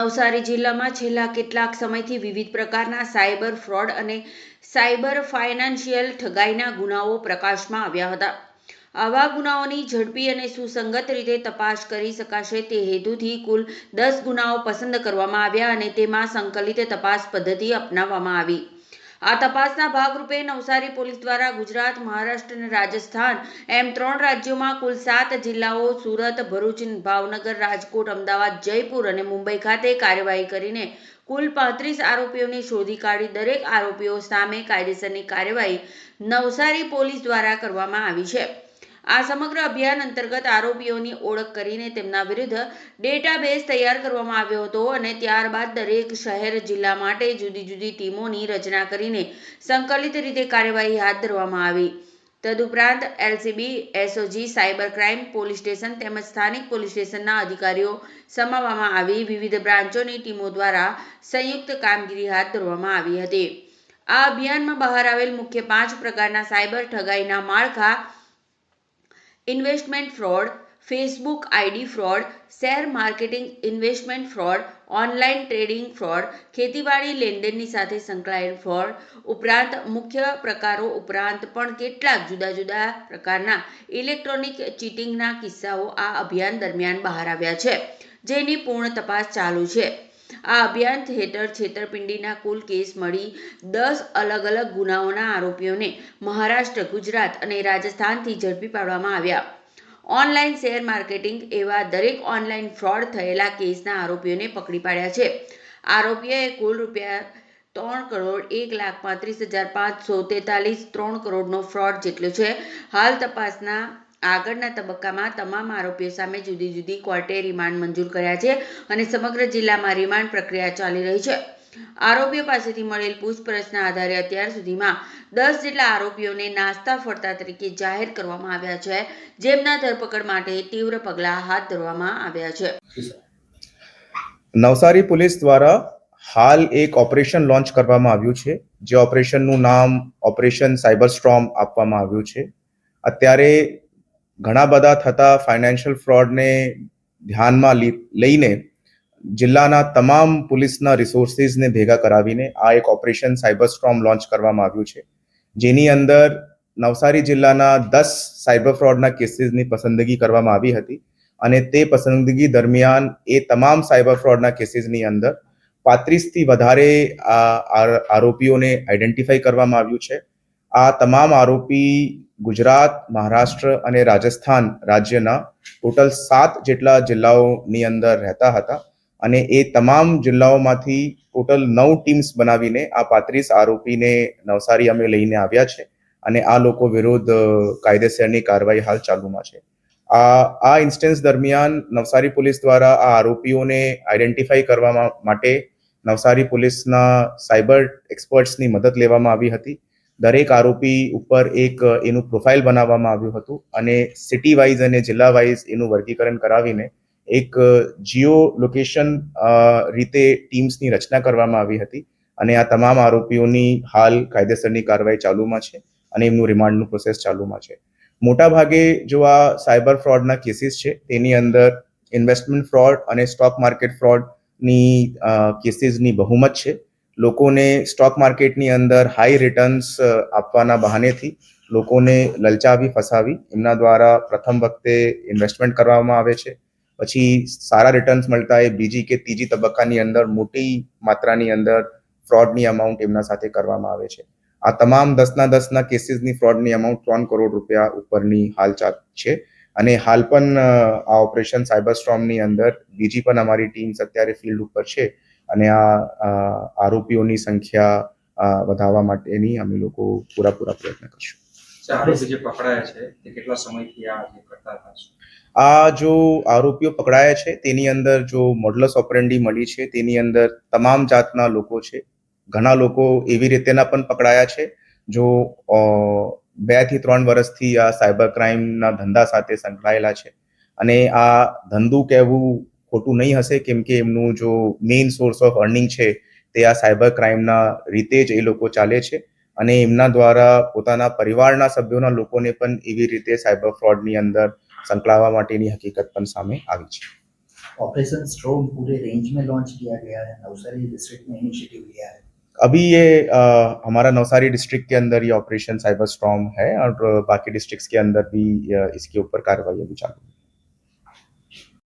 નવસારી જિલ્લામાં છેલ્લા કેટલાક સમયથી વિવિધ પ્રકારના સાયબર ફ્રોડ અને સાયબર ફાઇનાન્શિયલ ઠગાઈના ગુનાઓ પ્રકાશમાં આવ્યા હતા. આવા ગુનાઓની ઝડપી અને સુસંગત રીતે તપાસ કરી શકાશે તે હેતુથી કુલ 10 ગુનાઓ પસંદ કરવામાં આવ્યા અને તેમાં સંકલિત તપાસ પદ્ધતિ અપનાવવામાં આવી. આ તપાસના ભાગરૂપે નવસારી પોલીસ દ્વારા ગુજરાત, મહારાષ્ટ્ર અને રાજસ્થાન એમ 3 રાજ્યોમાં કુલ 7 જિલ્લાઓ સુરત, ભરૂચ, ભાવનગર, રાજકોટ, અમદાવાદ, જયપુર અને મુંબઈ ખાતે કાર્યવાહી કરીને કુલ 35 આરોપીઓને શોધી કાઢી દરેક આરોપીઓ સામે કાયદેસરની કાર્યવાહી નવસારી પોલીસ દ્વારા કરવામાં આવી છે. આ સમગ્ર અભિયાન અંતર્ગત આરોપીઓની ઓળખ કરીને તેમના વિરુદ્ધ ડેટાબેઝ તૈયાર કરવામાં આવ્યો હતો અને ત્યારબાદ દરેક શહેર, જિલ્લા માટે જુદી જુદી ટીમોની રચના કરીને સંકલિત રીતે કાર્યવાહી હાથ ધરવામાં આવી. તદુપરાંત LCB, SOG, cyber crime police station તેમજ સ્થાનિક પોલીસ સ્ટેશનના અધિકારીઓ સમાવવામાં આવી વિવિધ બ્રાન્ચોની ટીમો દ્વારા સંયુક્ત કામગીરી હાથ ધરવામાં આવી હતી. આ અભિયાનમાં બહાર આવેલ મુખ્ય 5 પ્રકારના સાયબર ઠગાઈના માળખા investment fraud, Facebook ID fraud, share marketing investment fraud, online trading fraud, ખેતીવાડી લેનદેનની સાથે સંકળાયેલ ફ્રોડ ઉપરાંત મુખ્ય પ્રકારો ઉપરાંત પણ કેટલાક જુદા જુદા પ્રકારના ઇલેક્ટ્રોનિક ચીટિંગના કિસ્સાઓ આ અભિયાન દરમિયાન બહાર આવ્યા છે, જેની પૂર્ણ તપાસ ચાલુ છે. આ અભિયાન હેઠળ છેતરપિંડીના કુલ કેસ મળી 10 અલગ અલગ ગુનાઓના આરોપીઓને મહારાષ્ટ્ર, ગુજરાત અને રાજસ્થાનથી ઝડપી પાડવામાં આવ્યા. ઓનલાઈન શેર માર્કેટિંગ એવા દરેક ઓનલાઈન ફ્રોડ થયેલા કેસના આરોપીઓને પકડી પાડ્યા છે. આરોપીઓએ કુલ ₹3,35,543 3 કરોડનો ફ્રોડ જેટલો છે. હાલ તપાસના આગળના તબક્કામાં તમામ આરોપીઓ સામે જુદી જુદી કોર્ટે રિમાન્ડ મંજૂર કર્યા છે અને સમગ્ર જિલ્લામાં રિમાન્ડ પ્રક્રિયા ચાલી રહી છે. આરોપીઓ પાસેથી મળેલ પૂછપરછના આધારે અત્યાર સુધીમાં 10 જેટલા આરોપીઓને નાસ્તા ફરતા તરીકે જાહેર કરવામાં આવ્યા છે, જેમના ધરપકડ માટે તીવ્ર પગલાં હાથ ધરવામાં આવ્યા છે. નવસારી પોલીસ દ્વારા હાલ એક ઓપરેશન લોન્ચ કરવામાં આવ્યું છે, જે ઓપરેશનનું નામ ઓપરેશન સાયબર સ્ટ્રોમ આપવામાં આવ્યું છે. અત્યારે ઘણા બધા થતા ફાઇનાન્શિયલ ફ્રોડને ધ્યાનમાં લઈને જિલ્લાના તમામ પોલીસના રિસોર્સિસને ભેગા કરાવીને આ એક ઓપરેશન સાયબર સ્ટ્રોમ લોન્ચ કરવામાં આવ્યું છે, જેની અંદર નવસારી જિલ્લાના 10 સાયબર ફ્રોડના કેસીસની પસંદગી કરવામાં આવી હતી અને તે પસંદગી દરમિયાન એ તમામ સાયબર ફ્રોડના કેસીસની અંદર 35થી વધારે આરોપીઓને આઈડેન્ટિફાઈ કરવામાં આવ્યું છે. આ તમામ આરોપી ગુજરાત, મહારાષ્ટ્ર અને રાજસ્થાન રાજ્યના ટોટલ 7 જેટલા જિલ્લાઓની અંદર રહેતા હતા અને એ તમામ જિલ્લાઓમાંથી ટોટલ 9 ટીમ્સ બનાવીને આ 35 આરોપીને નવસારી અમે લઈને આવ્યા છે અને આ લોકો વિરુદ્ધ કાયદેસરની કાર્યવાહી હાલ ચાલુમાં છે. આ ઇન્સ્ટન્સ દરમિયાન નવસારી પોલીસ દ્વારા આ આરોપીઓને આઈડેન્ટિફાઈ કરવા માટે નવસારી પોલીસના સાયબર એક્સપર્ટ્સની મદદ લેવામાં આવી હતી. દરેક આરોપી ઉપર એક એનું પ્રોફાઇલ બનાવવામાં આવ્યું હતું અને સિટી વાઇઝ અને જિલ્લા વાઇઝ એનું વર્ગીકરણ કરાવીને એક જીઓ લોકેશન રીતે ટીમ્સની રચના કરવામાં આવી હતી અને આ તમામ આરોપીઓની હાલ કાયદેસરની કાર્યવાહી ચાલુમાં છે અને એમનું રિમાન્ડનું પ્રોસેસ ચાલુમાં છે. મોટાભાગે જો આ સાયબર ફ્રોડના કેસીસ છે તેની અંદર ઇન્વેસ્ટમેન્ટ ફ્રોડ અને સ્ટોક માર્કેટ ફ્રોડની કેસીસની બહુમત છે. લોકોને સ્ટોક માર્કેટની અંદર હાઈ રિટર્ન્સ આપવાના બહાનેથી લોકોને લલચાવી ફસાવી એમના દ્વારા પ્રથમ વખતે ઇન્વેસ્ટમેન્ટ કરવામાં આવે છે, પછી સારા રિટર્ન્સ મળતા એ બીજી કે ત્રીજી તબક્કાની અંદર મોટી માત્રાની અંદર ફ્રોડની અમાઉન્ટ એમના સાથે કરવામાં આવે છે. આ તમામ 10ના કેસીસની ફ્રોડની અમાઉન્ટ 3 કરોડ રૂપિયા ઉપરની હાલ છે અને હાલ પણ આ ઓપરેશન સાયબર સ્ટ્રોમની અંદર બીજી પણ અમારી ટીમ્સ અત્યારે ફિલ્ડ ઉપર છે અને આ આરોપીઓની સંખ્યા વધારવા માટેની અમે લોકો પૂરા પ્રયત્ન કરશું. આરોપી જે પકડાયા છે તે કેટલા સમયથી આ કરતા હતા? આ જો આરોપીઓ પકડાયા છે તેની અંદર જો મોડલસ ઓપરેન્ડી મળી છે તેની અંદર તમામ જાતના લોકો છે. ઘણા લોકો એવી રીતેના પણ પકડાયા છે જો 2 થી 3 વર્ષથી આ સાયબર ક્રાઇમના ધંધા સાથે સંકળાયેલા છે અને આ ધંધું કહેવું ખોટું નહીં હશે, કેમ કે એમનું જો મેઇન સોર્સ ઓફ અર્નિંગ છે તે આ સાયબર ક્રાઇમના રીતે જ એ લોકો ચાલે છે અને એમના દ્વારા પોતાના પરિવારના સભ્યોના લોકોને પણ એવી રીતે સાયબર ફ્રોડની અંદર સંકળાવવા માટેની હકીકત પણ સામે આવી છે. ऑपरेशन स्ट्रॉम पूरे रेंज में लॉन्च किया गया है, नवसारी डिस्ट्रिक्ट में इनिशिएटिव लिया है। अभी ये हमारा नवसारी डिस्ट्रिक्ट के अंदर ये ऑपरेशन साइबर स्टॉर्म है और बाकी डिस्ट्रिक्ट्स के अंदर भी इसके ऊपर कार्रवाई अभी चालू है।